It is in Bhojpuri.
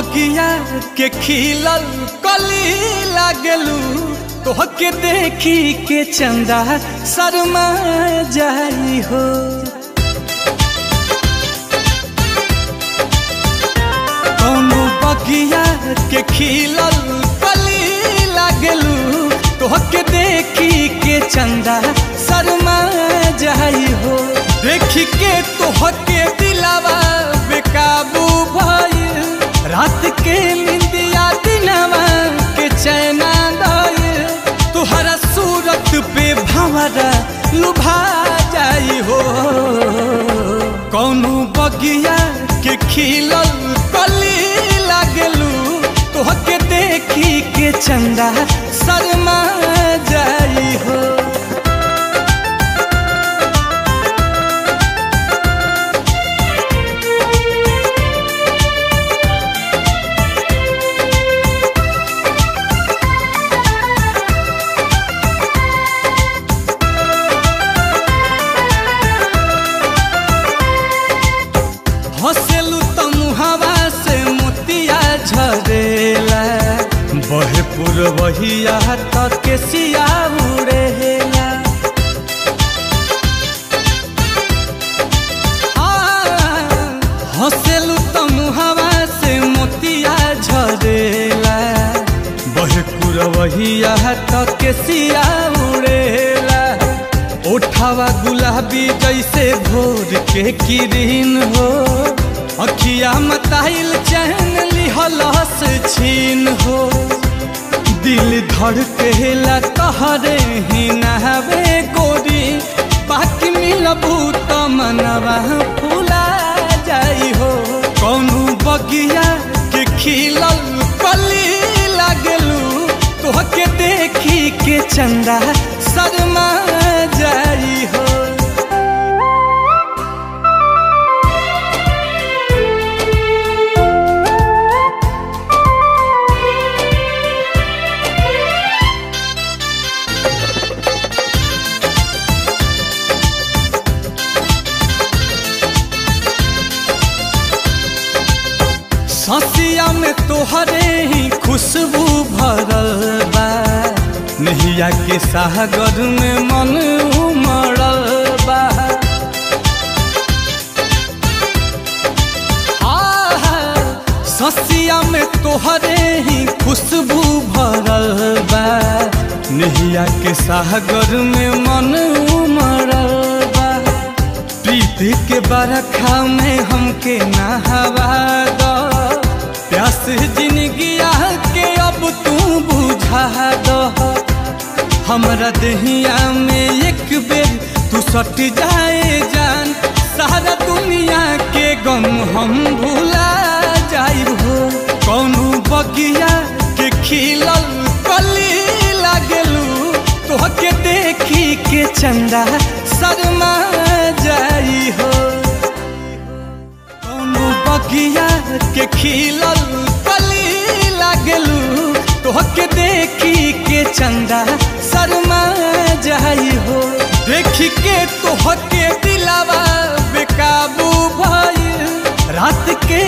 बगिया के खिलल कली लागलू तोहके देखी के चंदा शर्मा जाई हो। कौनो बगिया के खिलल कली लागलू तोहके देखी के चंदा शर्मा जाई हो। देखी के तोहके दिलावा बेकाबू भइल रात के निंदिया दिनवा के चैना दइल तुहरा सूरत पे भंवरा लुभा जाई हो। कौनो बगिया के खिलल कली लागलू तोहके देखी के चंदा शर्मा जाई हो। हंसेलू तो मुहावा से मोतिया झरेला बहे पुरवहिया तक के सिया उड़ेला। हंसेलू तो मुहावा से मोतिया झरेला बहे पुरवहिया तक के सिया उड़ेला। ओठावा गुलाबी जैसे भोर के किरीन हो अखिया मताइल चैन लिहलस छीन हो। दिल धड़केला तहरे ही नहवे गोरी बाकी मिलबू तो मनवा फूला जाई हो। कौनो बगिया के खिलल कली लागलू तोहके देखी के चंदा शर्मा जाई हो। ससिया में तोहरे ही खुशबू भरल बा नहिया के सागर में मन उमड़ल बा। ससिया में तोहरे ही खुशबू भरल बा नहिया के सागर में मन उमड़ल बा। प्रीति के बरखा में हमके नहवा दो प्यास जिंदगिया के अब तू बुझा दो। हमरा देहिया में एक बेर तू सट जाए जान सारा दुनिया के गम हम भुला जाई हो। कौनो बगिया के खिलल कली लागलू तोहके देखी के चंदा शर्मा जाई हो। कौनो बगिया के खिलल कली लागलू तोहके देखी के चंदा शर्मा जाई हो। देखी के तोहके दिलावा बेकाबू भइल रात के